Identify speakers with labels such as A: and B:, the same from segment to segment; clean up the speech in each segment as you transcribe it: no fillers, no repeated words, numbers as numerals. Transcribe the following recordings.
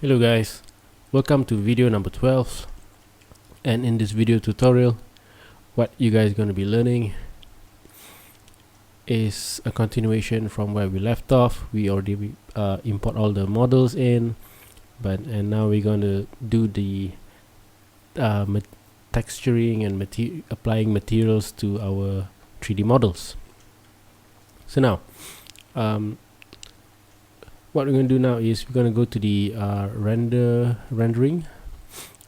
A: Hello guys, welcome to video number 12, and in this video tutorial what you guys going to be learning is a continuation from where we left off. We already import all the models in, and now we're going to do the texturing and applying materials to our 3D models. So now what we're going to do now is we're going to go to the rendering,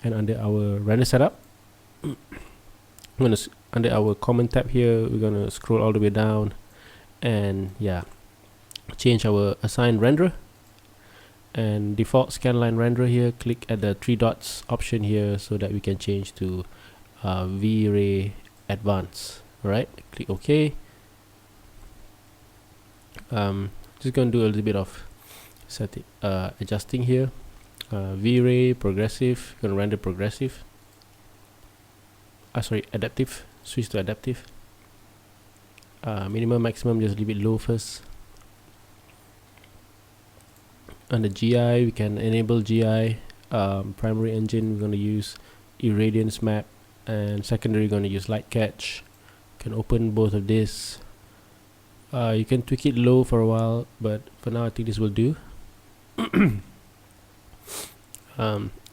A: and under our render setup, under our common tab here, we're going to scroll all the way down and change our assign renderer, and default scanline renderer here, click at the 3 dots option here so that we can change to Vray advanced. Alright, click OK. Just going to do a little bit of adjusting here. Vray progressive, gonna render progressive. Adaptive. Switch to adaptive. Minimum, maximum, just leave it low first. Under GI, we can enable GI. Primary engine, we're gonna use irradiance map, and secondary, gonna use light catch. You can open both of this. You can tweak it low for a while, but for now I think this will do.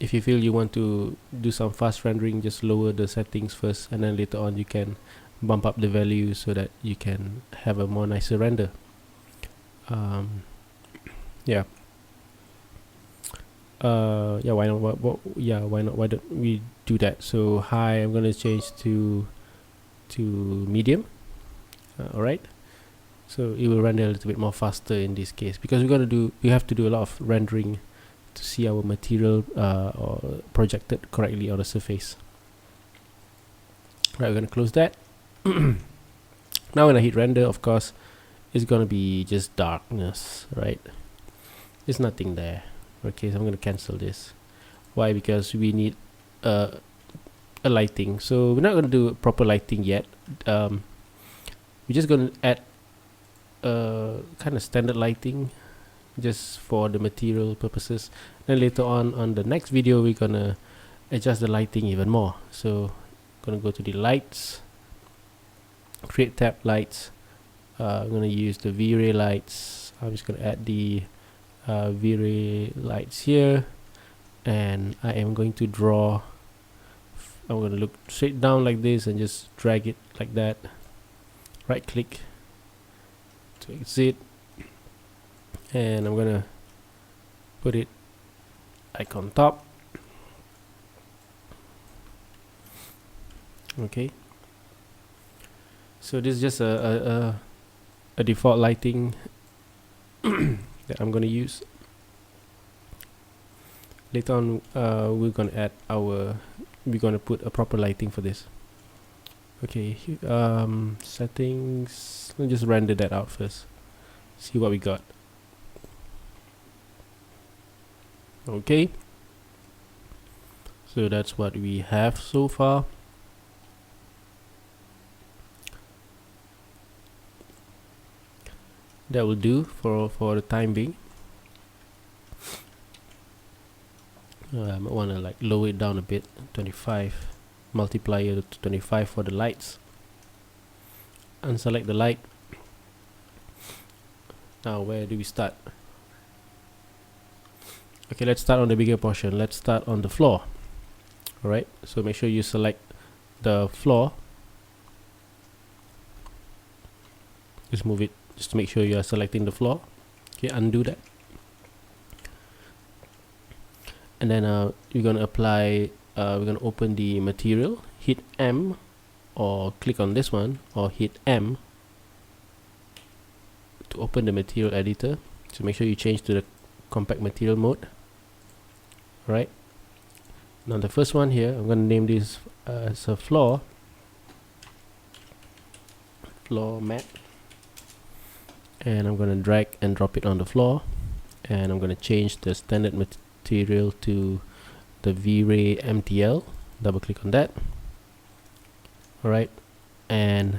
A: If you feel you want to do some fast rendering, just lower the settings first, and then later on you can bump up the value so that you can have a more nicer render. Why don't we do that? So high, I'm going to change to medium. Alright, so it will render a little bit more faster in this case, because we have to do a lot of rendering to see our material or projected correctly on the surface. Right, we're going to close that. Now when I hit render, of course it's going to be just darkness, right? There's nothing there. Okay, so I'm going to cancel this. Why? Because we need a lighting. So we're not going to do proper lighting yet. We're just going to add kind of standard lighting just for the material purposes. Then later on the next video, we're gonna adjust the lighting even more. So gonna go to the lights, create tab, lights. I'm gonna use the Vray lights. I'm just gonna add the Vray lights here, and I am going to draw. I'm gonna look straight down like this and just drag it like that. Right click to exit, and I'm gonna put it like on top. Okay, so this is just a default lighting that I'm gonna use. Later on we're gonna put a proper lighting for this. Okay, settings, let's just render that out first, see what we got. Okay, so that's what we have so far. That will do for the time being. I might want to like lower it down a bit, 25 multiplier to 25 for the lights. Unselect the light. Now where do we start? Okay, let's start on the bigger portion. Let's start on the floor. Alright, so make sure you select the floor. Just move it, just to make sure you are selecting the floor. Okay, undo that. And then we're going to apply, we're going to open the material, hit M, or click on this one, or hit M to open the material editor. So make sure you change to the compact material mode. Right, now the first one here, I'm going to name this as a floor mat, and I'm going to drag and drop it on the floor, and I'm going to change the standard material to the Vray MTL. Double click on that. Alright, and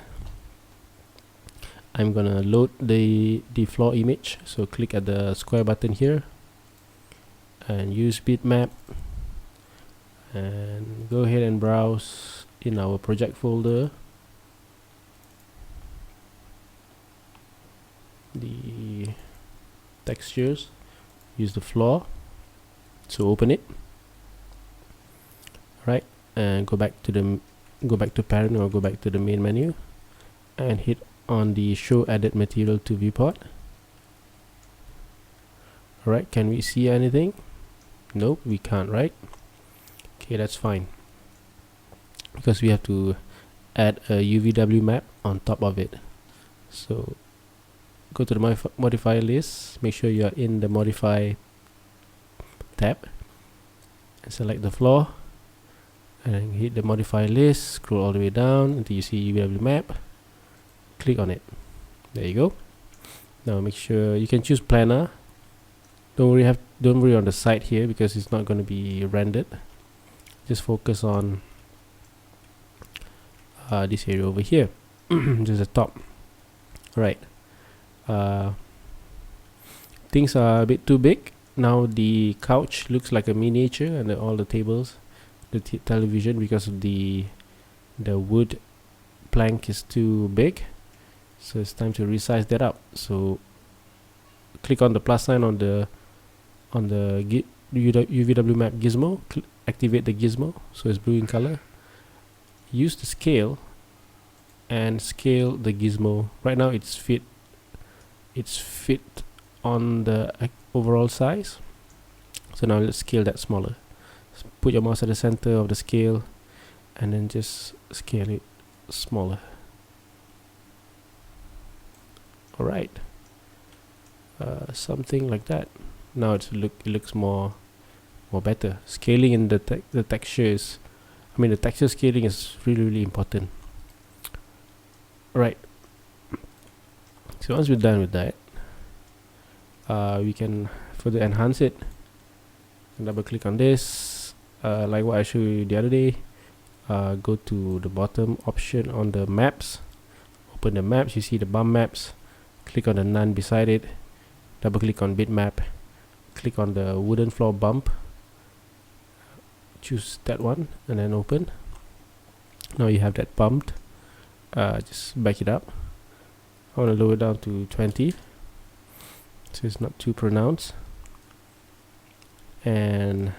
A: I'm gonna load the floor image, so click at the square button here, and use bitmap, and go ahead and browse in our project folder the textures, use the floor, so open it, right, and go back to parent or go back to the main menu and hit on the show added material to viewport. Alright, can we see anything? Nope, we can't, right? Okay, that's fine, because we have to add a UVW map on top of it. So go to the modify list, make sure you are in the modify tab, and select the floor, and hit the modify list, scroll all the way down until you see UVW map, click on it. There you go. Now make sure you can choose planar. Don't worry on the side here, because it's not going to be rendered. Just focus on this area over here, just the top. Right. Things are a bit too big. Now the couch looks like a miniature, and all the tables, the television, because of the wood plank is too big. So it's time to resize that up. So click on the plus sign on the UVW map gizmo, activate the gizmo so it's blue in color. Use the scale and scale the gizmo. Right now it's fit on the overall size, so now let's scale that smaller. Put your mouse at the center of the scale and then just scale it smaller. Alright, something like that. Now it looks more better. Scaling in the texture is, the texture scaling is really important. Right, so once we're done with that, we can further enhance it. Double click on this, like what I showed you the other day. Go to the bottom option on the maps, open the maps, you see the bump maps, click on the none beside it, double click on bitmap, click on the wooden floor bump, choose that one, and then open. Now you have that bumped. Just back it up. I want to lower down to 20 so it's not too pronounced, and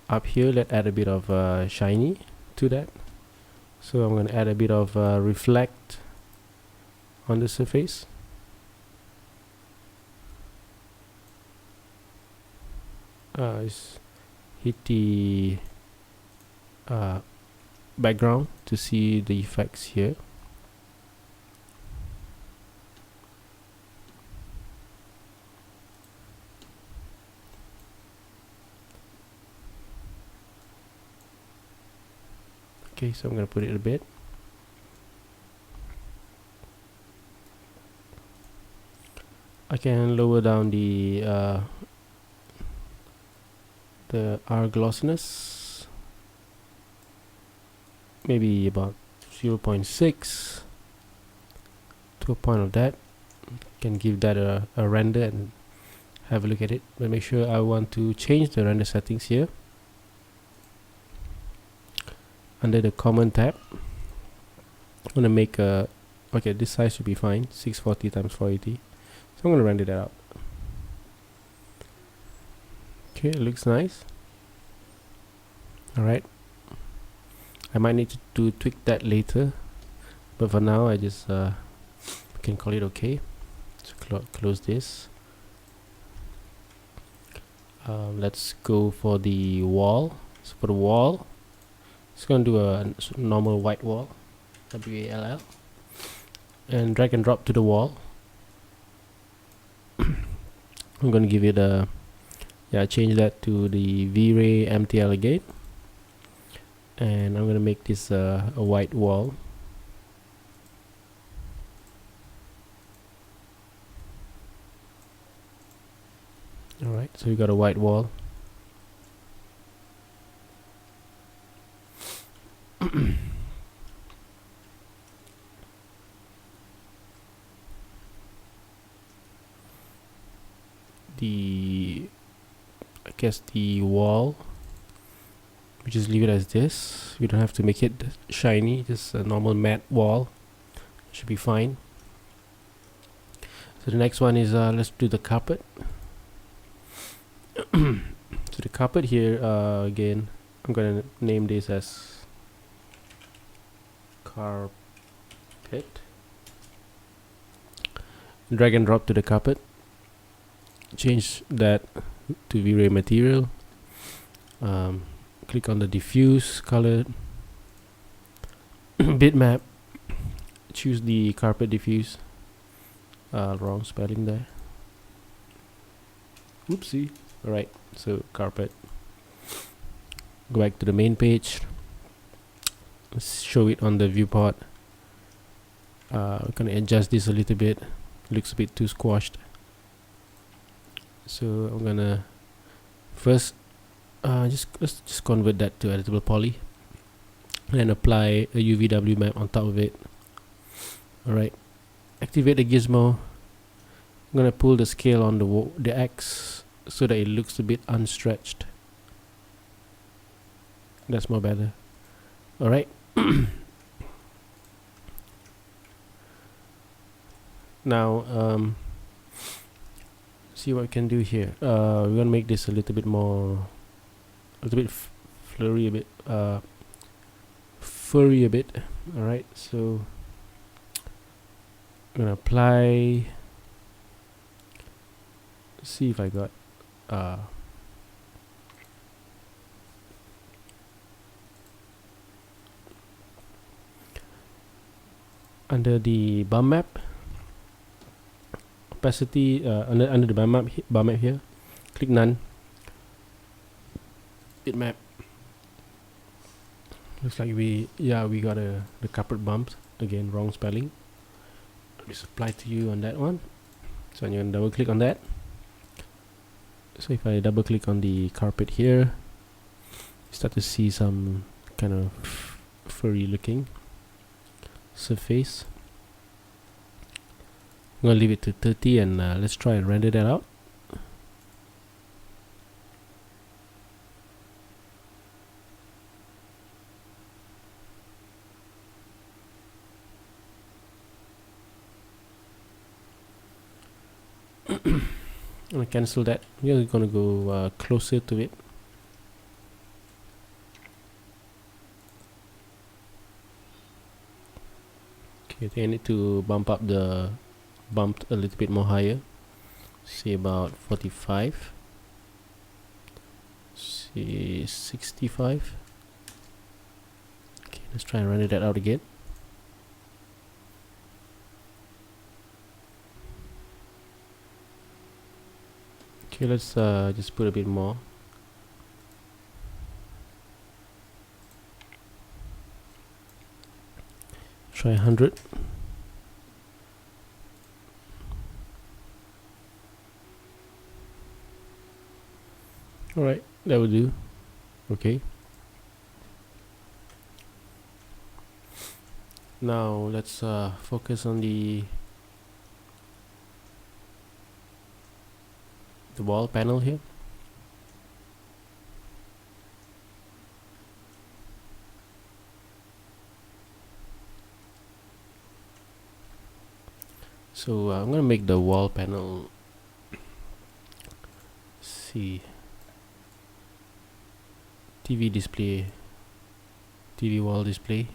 A: up here let's add a bit of shiny to that. So I'm going to add a bit of reflect on the surface. Just hit the background to see the effects here. Okay, so I'm going to put it a bit. I can lower down the R glossiness, maybe about 0.6 to a point of that. Can give that a render and have a look at it, but make sure I want to change the render settings here. Under the common tab, I'm going to make a, okay, this size should be fine, 640 times 480. So I'm going to render that out. Okay, it looks nice. Alright, I might need to tweak that later, but for now I just can call it okay. So close this. Let's go for the wall. So for the wall, it's going to do a normal white wall, WALL, and drag and drop to the wall. I'm going to give it a, change that to the Vray MTL again, and I'm going to make this a white wall. Alright, so we got a white wall. the wall. We just leave it as this. We don't have to make it shiny, just a normal matte wall. Should be fine. So the next one is let's do the carpet. So the carpet here, again, I'm gonna name this as carpet. Drag and drop to the carpet. Change that to Vray material. Click on the diffuse color. Bitmap. Choose the carpet diffuse. Wrong spelling there. Oopsie. Alright, so carpet. Go back to the main page. Let's show it on the viewport. I'm gonna adjust this a little bit. Looks a bit too squashed. So I'm gonna first let's just convert that to editable poly and apply a UVW map on top of it. Alright, activate the gizmo. I'm gonna pull the scale on the X so that it looks a bit unstretched. That's more better. Alright. Now see what we can do here. We're gonna make this a little bit more, a little bit flurry a bit, furry a bit. Alright, so I'm gonna apply, see if I got under the bump map opacity, under the bump map here, click none. Bitmap. Looks like we got the carpet bumps again, wrong spelling. Let me apply to you on that one. So I'm gonna double click on that. So if I double click on the carpet here, you start to see some kind of furry looking surface. I'm gonna leave it to 30 and let's try and render that out. I'm gonna cancel that. We're gonna go closer to it. Okay, I think I need to bump up the bumped a little bit more higher. Say about 45. Say 65. Okay, let's try and render that out again. Okay, let's just put a bit more. Try 100. Alright, that will do. Okay. Now let's focus on the wall panel here. So I'm gonna make the wall panel, see, TV display, TV wall display.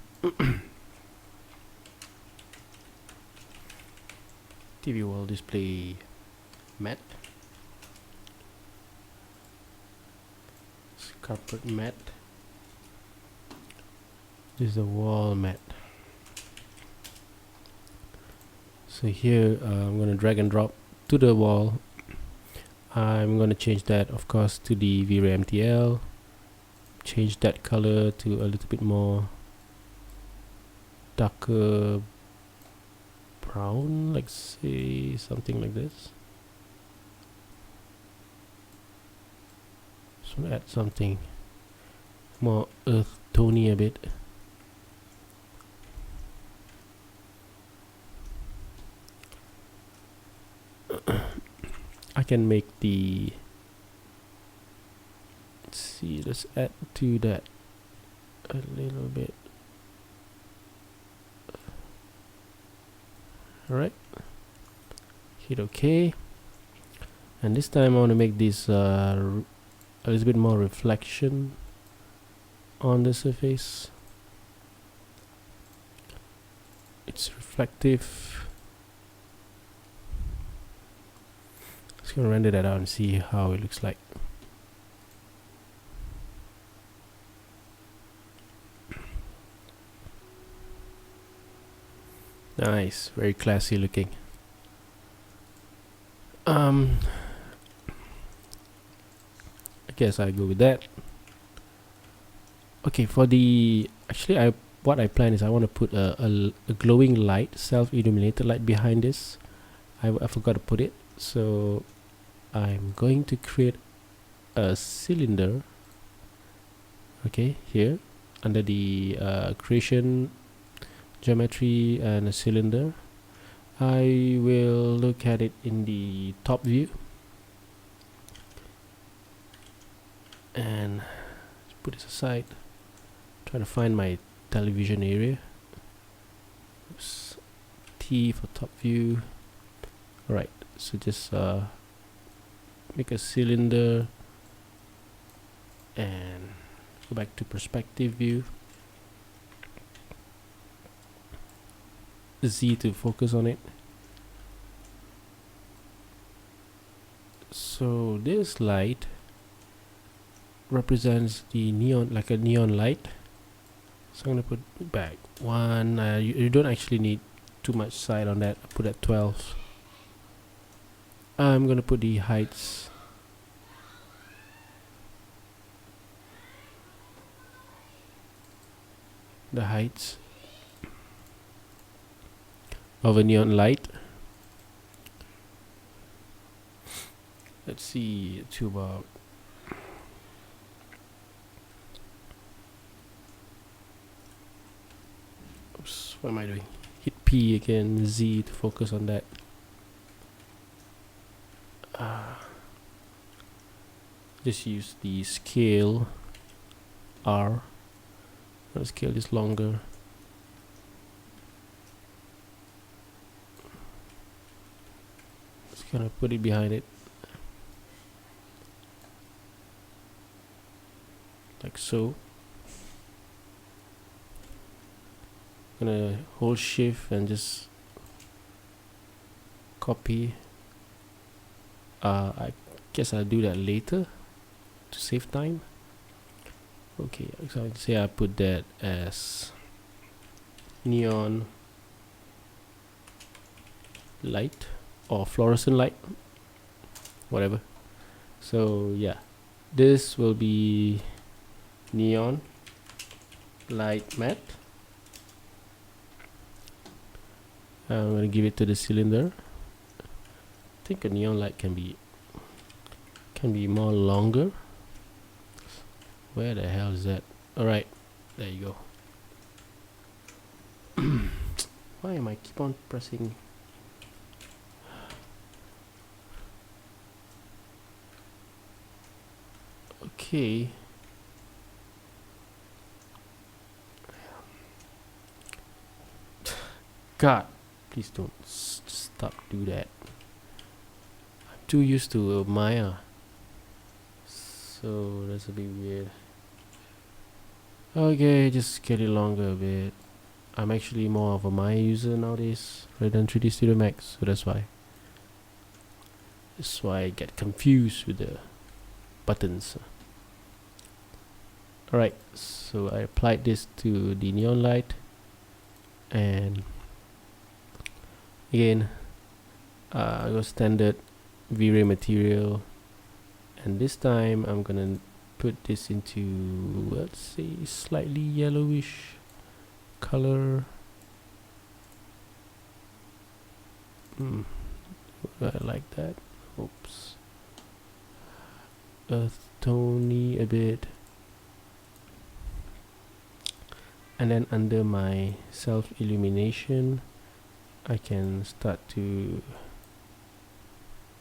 A: TV wall display matte, carpet matte. This is the wall matte. So here I'm going to drag and drop to the wall. I'm going to change that, of course, to the Vray MTL. Change that color to a little bit more darker brown, like say something like this. So add something more earth tony a bit. I can make the, let's see, let's add to that a little bit. Alright, hit OK, and this time I want to make this a little bit more reflection on the surface. It's reflective. Just gonna render that out and see how it looks like. Nice, very classy looking. I guess I go with that. Okay, for the, actually what I plan is I want to put a glowing light, self-illuminated light behind this. I forgot to put it, so I'm going to create a cylinder. Okay, here under the creation geometry and a cylinder. I will look at it in the top view and put this aside. Try to find my television area. Oops. T for top view. Alright, so just make a cylinder and go back to perspective view. Z to focus on it. So this light represents the neon, like a neon light. So I'm gonna put it back one. You don't actually need too much side on that. I put at 12. I'm gonna put the heights. The heights of a neon light. Let's see, to about, oops, what am I doing? Hit P again, Z to focus on that. Just use the scale R. I'll scale this longer. Just gonna put it behind it, like so. Gonna hold shift and just copy. I guess I'll do that later to save time. Okay, so I can say I put that as neon light or fluorescent light, whatever. So yeah, this will be neon light matte. I'm going to give it to the cylinder. I think a neon light can be more longer. Where the hell is that? Alright, there you go. Why am I keep on pressing? Okay. God, please don't stop do that. I'm too used to Maya, so that's a bit weird. Okay, just get it longer a bit. I'm actually more of a Maya user nowadays rather than 3D Studio Max, so that's why. That's why I get confused with the buttons. Alright, so I applied this to the neon light, and again I go standard V-Ray material, and this time I'm gonna put this into, let's say, slightly yellowish color. I like that. Oops. Earth tony a bit. And then under my self illumination, I can start to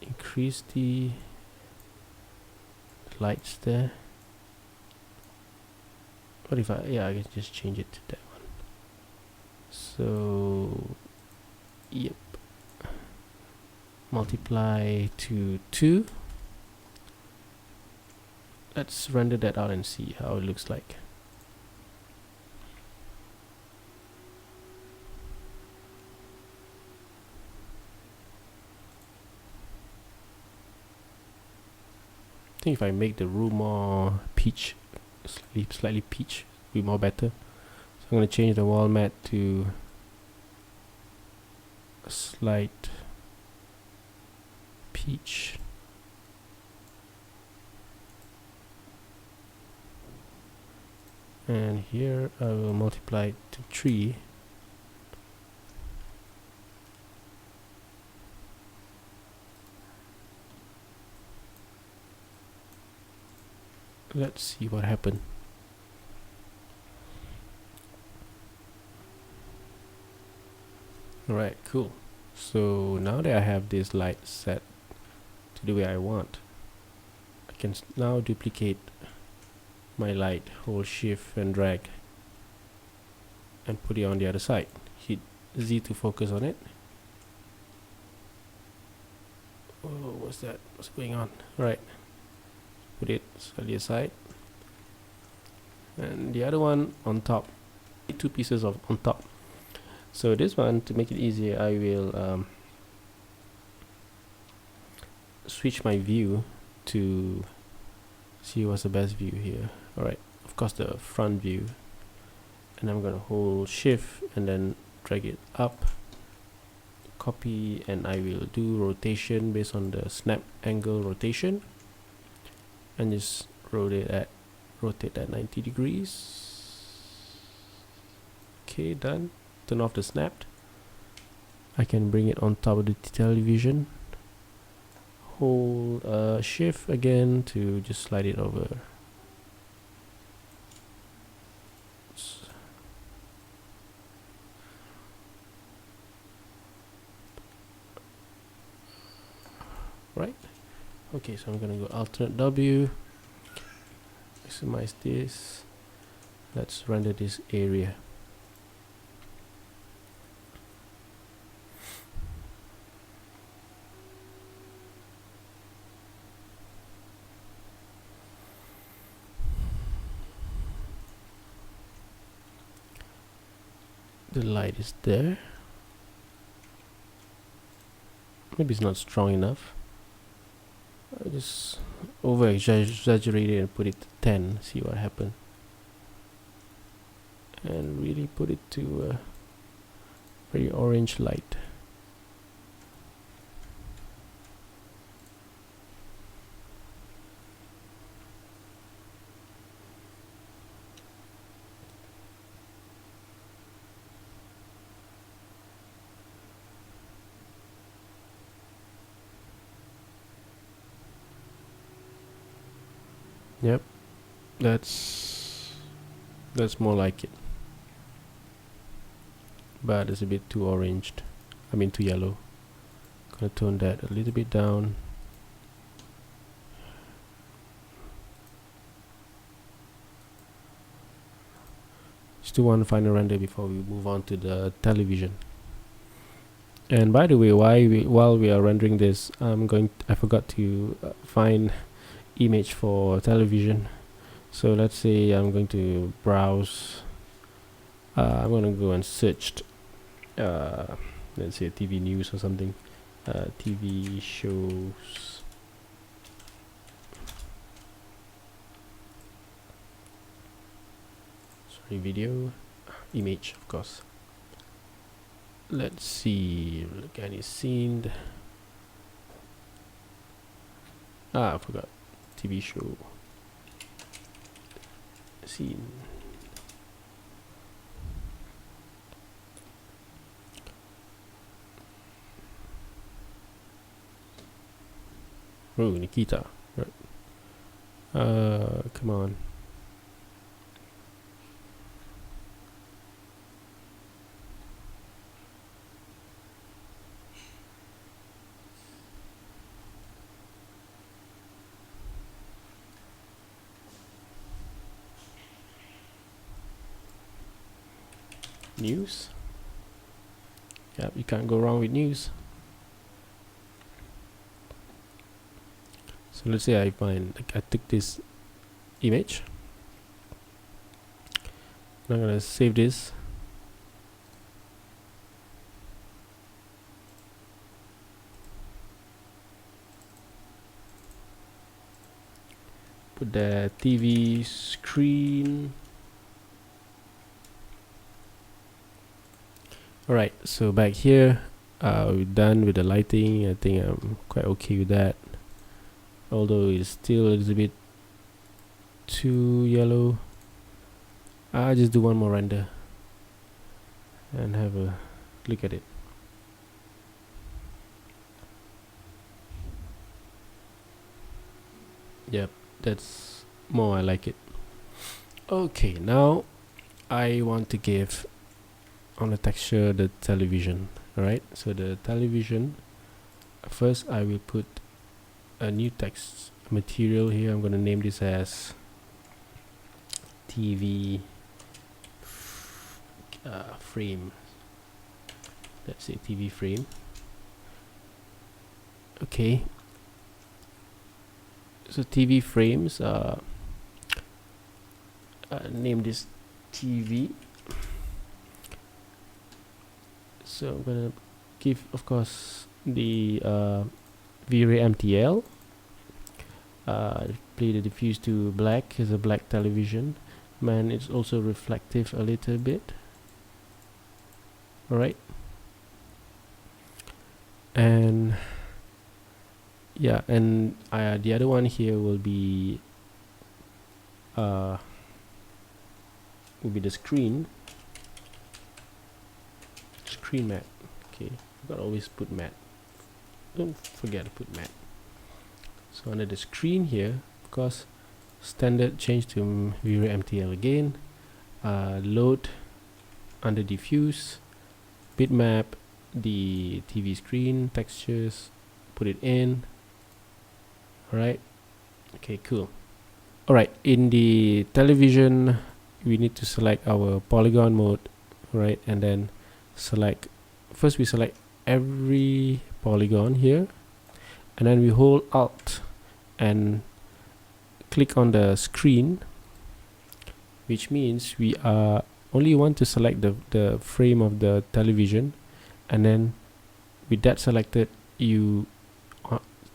A: increase the lights there. What if I can just change it to that one. So yep, multiply to 2. Let's render that out and see how it looks like. I think if I make the room more peach, slightly peach, be more better. So I'm going to change the wall mat to a slight peach. And here I will multiply it to 3. Let's see what happened. Alright, cool. So now that I have this light set to the way I want, I can now duplicate my light, hold shift and drag and put it on the other side. Hit Z to focus on it. Oh, what's that? What's going on? Alright, put it slightly aside, and the other one on top. 2 pieces of on top. So this one, to make it easier, I will switch my view to see what's the best view here. Alright, of course the front view, and I'm gonna hold shift and then drag it up, copy, and I will do rotation based on the snap angle rotation, and just rotate at 90 degrees. Okay, done. Turn off the snap. I can bring it on top of the television, hold shift again to just slide it over. Right, okay, so I'm gonna go alternate W, maximize this. Let's render this area. The light is there. Maybe it's not strong enough. I just over exaggerate it and put it to 10, see what happens, and really put it to a very orange light. Yep, that's more like it, but it's a bit too oranged, I mean too yellow. Gonna tone that a little bit down. Just do one final render before we move on to the television. And by the way, while we are rendering this, I forgot to find image for television. So let's say I'm going to browse. I'm going to go and search let's say TV news or something, TV shows. Sorry, video, image, of course. Let's see, look at any scene. I forgot. TV show scene. Oh, Nikita. Right. Come on. news. Yeah, you can't go wrong with news. So let's say I took this image. I'm gonna save this. Put the TV screen. Alright, so back here, we're done with the lighting. I think I'm quite okay with that. Although it's still a little bit too yellow. I'll just do one more render and have a look at it. Yep, that's more, I like it. Okay, now I want to give on the texture the television. Alright, so the television, first I will put a new text material here. I'm going to name this as TV frame. Let's say TV frame. Okay, so TV frames, name this TV. So I'm gonna give, of course, the Vray MTL. Play the diffuse to black. Is a black television. Man, it's also reflective a little bit. Alright, and yeah, and the other one here will be the screen matte. Okay, you gotta always put matte. Don't forget to put matte. So under the screen here, of course, standard change to Vray MTL again. Load under diffuse, bitmap the TV screen textures, put it in. Alright, okay, cool. Alright, in the television we need to select our polygon mode, right? And then select, first we select every polygon here, and then we hold Alt and click on the screen, which means we only want to select the frame of the television, and then with that selected, you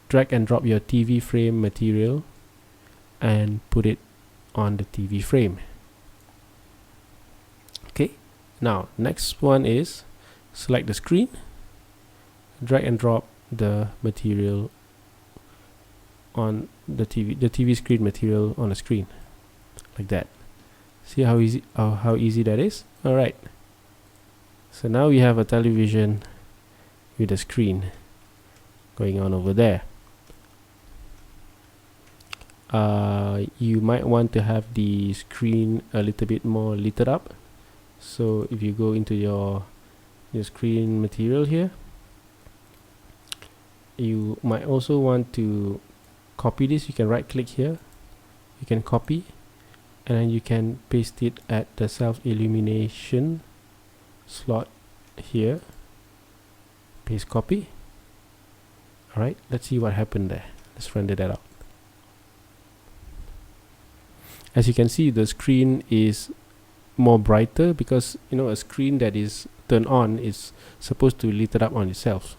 A: drag and drop your TV frame material and put it on the TV frame. Okay, now next one is select the screen, drag and drop the material on the TV screen material on the screen, like that. See how easy that is? Alright, so now we have a television with a screen going on over there. You might want to have the screen a little bit more lit up. So if you go into your screen material here, you might also want to copy this. You can right click here, you can copy, and then you can paste it at the self illumination slot here. Paste copy. Alright, let's see what happened there. Let's render that out. As you can see, the screen is more brighter because, you know, a screen that is turned on is supposed to lit it up on itself.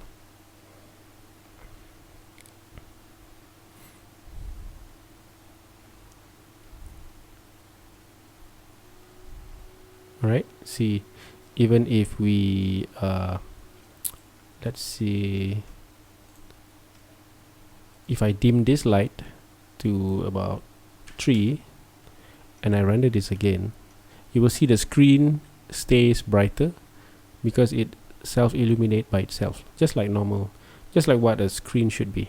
A: Alright, see, even if we let's see, if I dim this light to about 3 and I render this again, you will see the screen stays brighter because it self-illuminate by itself, just like normal, just like what a screen should be.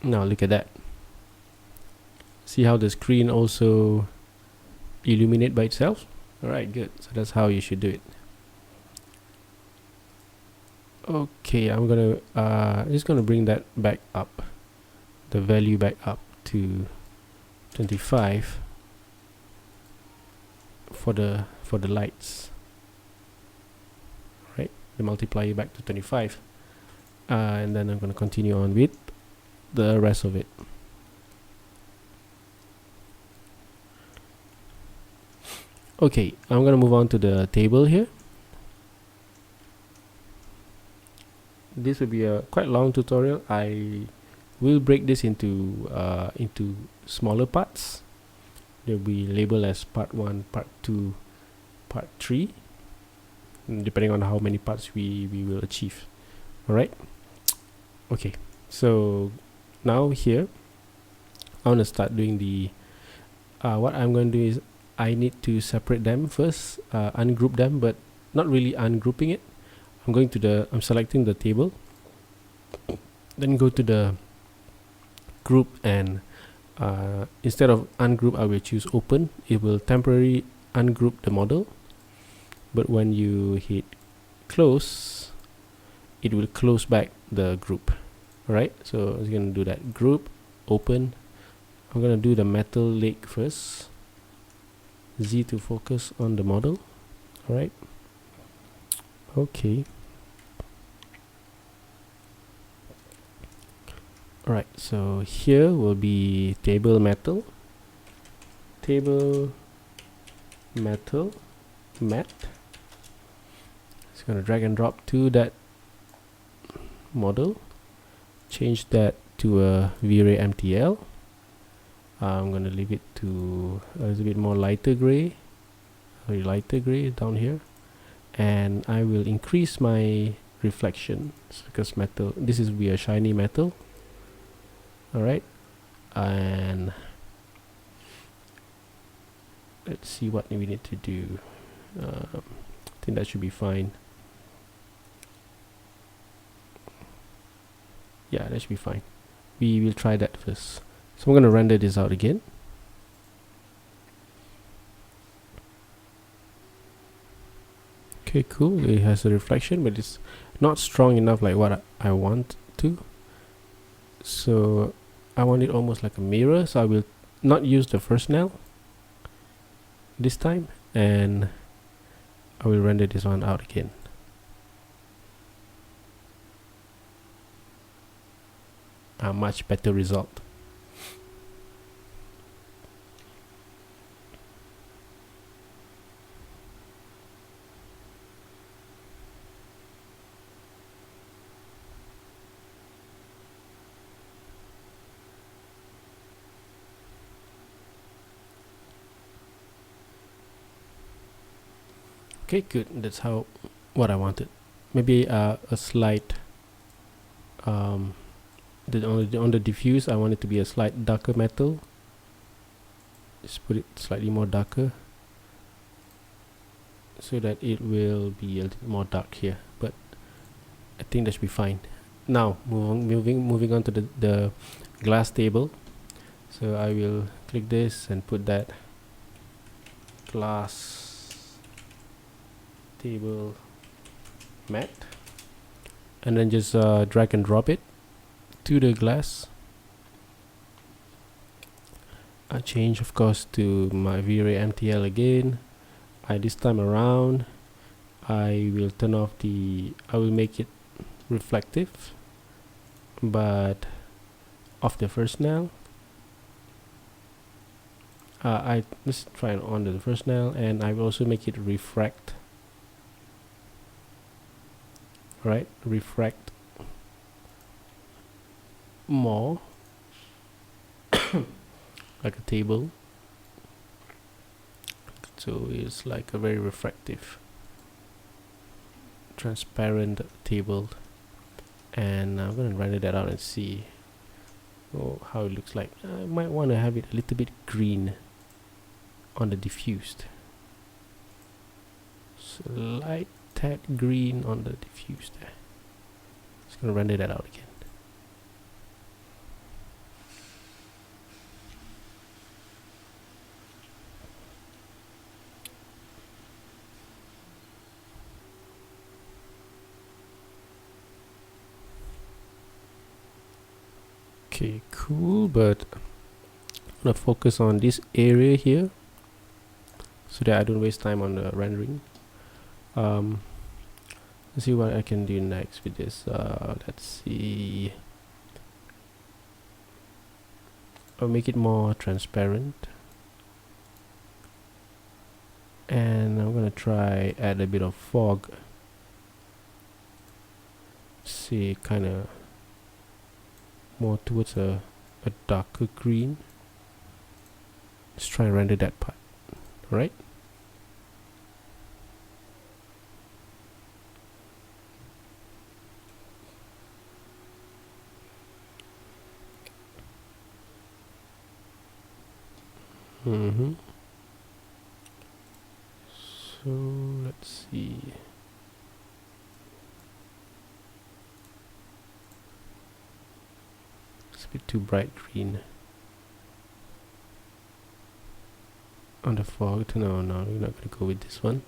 A: Now look at that. See how the screen also illuminate by itself? Alright, good. So that's how you should do it. Okay, I'm gonna just gonna bring that back up, the value back up to 25 for the lights, right? The multiplier back to 25, and then I'm gonna continue on with the rest of it. Okay, I'm gonna move on to the table here. This will be a quite long tutorial. I will break this into smaller parts. They'll be labeled as part 1, part 2, part 3, depending on how many parts we will achieve. Alright, okay, so now here I want to start doing the what I'm going to do is I need to separate them first, ungroup them, but not really ungrouping it. I'm selecting the table, then go to the group, and instead of ungroup I will choose open. It will temporarily ungroup the model, but when you hit close it will close back the group. Alright, so I'm going to do that. Group, open. I'm going to do the metal leg first. Z to focus on the model. Alright, okay. Alright, so here will be table metal matte. It's gonna drag and drop to that model, change that to a Vray MTL. I'm gonna leave it to a little bit more lighter gray down here, and I will increase my reflection because metal, this is be a shiny metal. Alright, and let's see what we need to do. I think that should be fine. Yeah, that should be fine. We will try that first. So I'm going to render this out again. Okay, cool. It has a reflection, but it's not strong enough like what I want to. So I want it almost like a mirror, so I will not use the first nail this time, and I will render this one out again. A much better result. Okay, good. That's what I wanted. Maybe a slight on the diffuse I want it to be a slight darker metal. Just put it slightly more darker so that it will be a little more dark here, but I think that should be fine. Now moving on to the glass table. So I will click this and put that glass table matte, and then just drag and drop it to the glass. I change of course to my Vray MTL again. This time around I will turn off I will make it reflective, but off the first nail. Let's try it on the first nail, and I will also make it refract. Right, refract more like a table, so it's like a very refractive transparent table, and I'm gonna render that out and see how it looks like. I might want to have it a little bit green on the diffused, slight tad green on the diffuse there. Just gonna render that out again. Okay, cool, but I'm gonna focus on this area here so that I don't waste time on the rendering. Let's see what I can do next with this. Let's see. I'll make it more transparent, and I'm gonna try add a bit of fog. See, kind of more towards a darker green. Let's try and render that part. All right. So let's see. It's a bit too bright green on the fog. No, we're not gonna go with this one.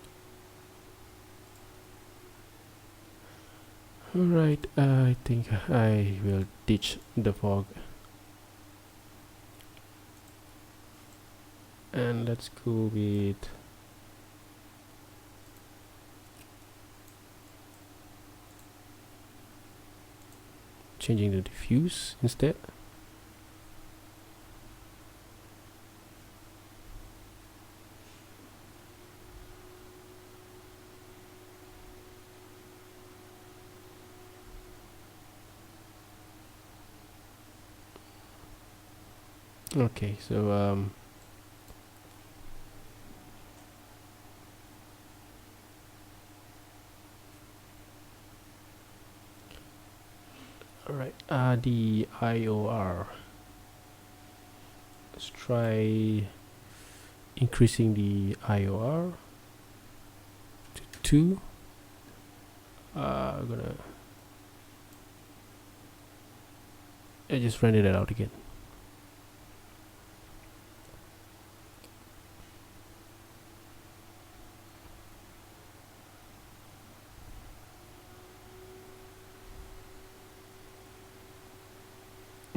A: Alright, I think I will ditch the fog. And let's go with changing the diffuse instead. Okay, so alright, the IOR. Let's try increasing the IOR to 2. I'm gonna just render that out again.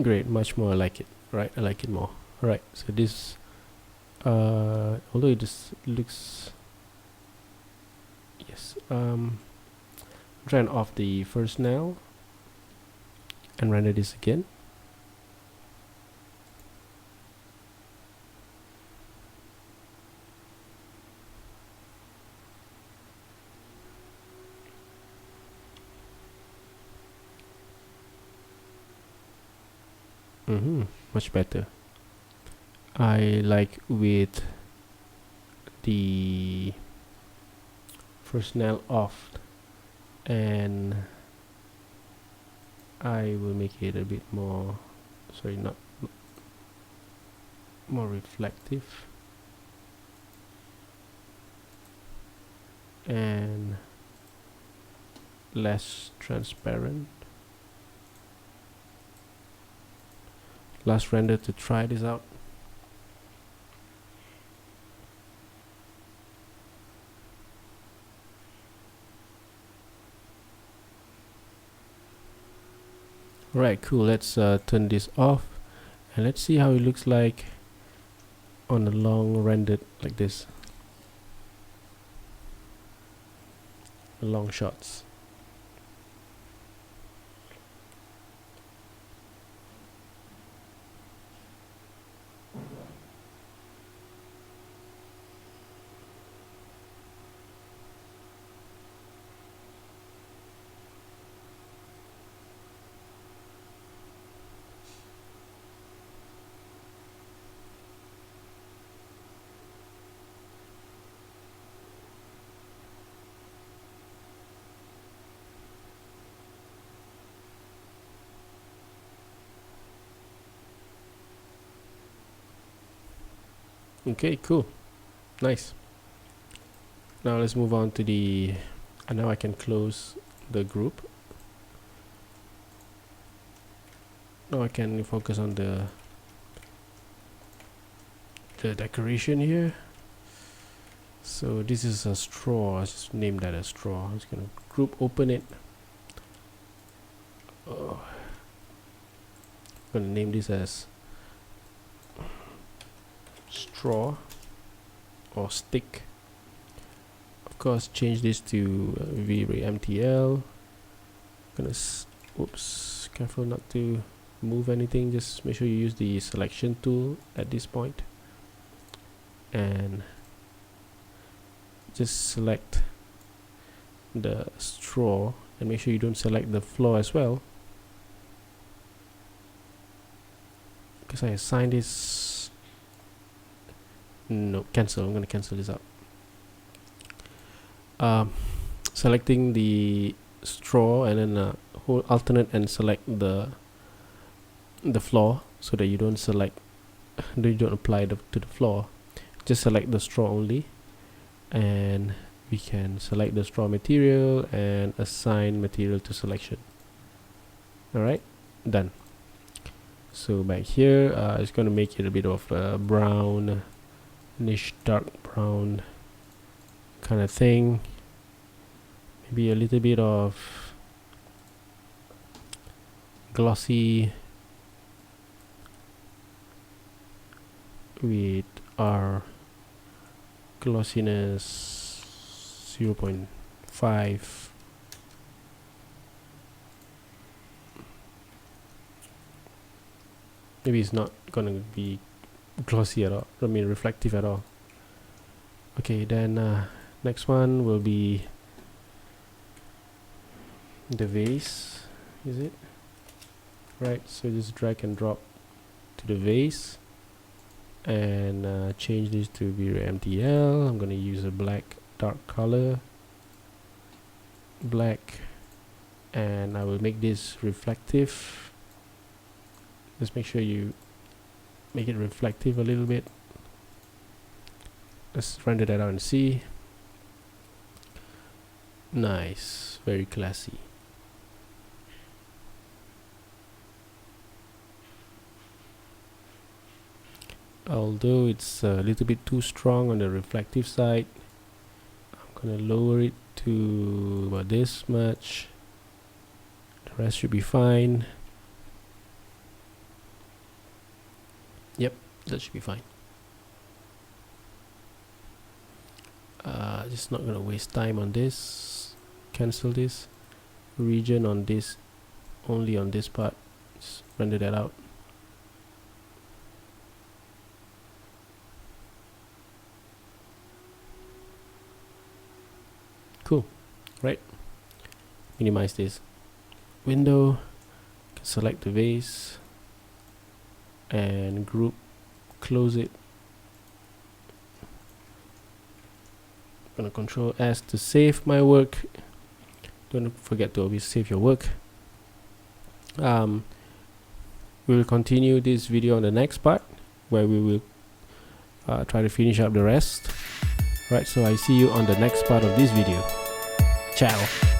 A: Great, much more. I like it. Right, I like it more. All right, so this although it just looks, yes, try and off the first now and render this again. Much better. I like with the first nail off, and I will make it a bit more, sorry, not more reflective and less transparent. Last render to try this out. Alright, cool. Let's turn this off and let's see how it looks like on the long rendered like this. Long shots. Okay, cool, nice. Now let's move on to the, and now I can close the group. Now I can focus on the decoration here. So this is a straw. I just named that a straw. I'm just gonna group open it. gonna name this as straw or stick. Of course, change this to Vray MTL. Gonna oops, careful not to move anything. Just make sure you use the selection tool at this point, and just select the straw, and make sure you don't select the floor as well, because I assigned this. No, cancel. I'm gonna cancel this out. Selecting the straw, and then hold alternate and select the floor, so that you don't select, you don't apply to the floor. Just select the straw only, and we can select the straw material and assign material to selection. Alright, done. So back here, it's going to make it a bit of a brown, niche dark brown kind of thing. Maybe a little bit of glossy with our glossiness 0.5. Maybe it's not gonna be glossy at all, I mean reflective at all. Okay, then next one will be the vase, is it? Right, so just drag and drop to the vase, and change this to Vray MTL. I'm going to use a black dark color, black, and I will make this reflective. Just make sure you make it reflective a little bit. Let's render that out and see. Nice, very classy. Although it's a little bit too strong on the reflective side, I'm gonna lower it to about this much. The rest should be fine. Yep, that should be fine. Just not gonna waste time on this. Cancel this region on this, only on this part. Just render that out. Cool, right? Minimize this window, select the vase, and group, close it. I'm gonna Control S to save my work. Don't forget to always save your work. We will continue this video on the next part, where we will try to finish up the rest. Right, so I see you on the next part of this video. Ciao.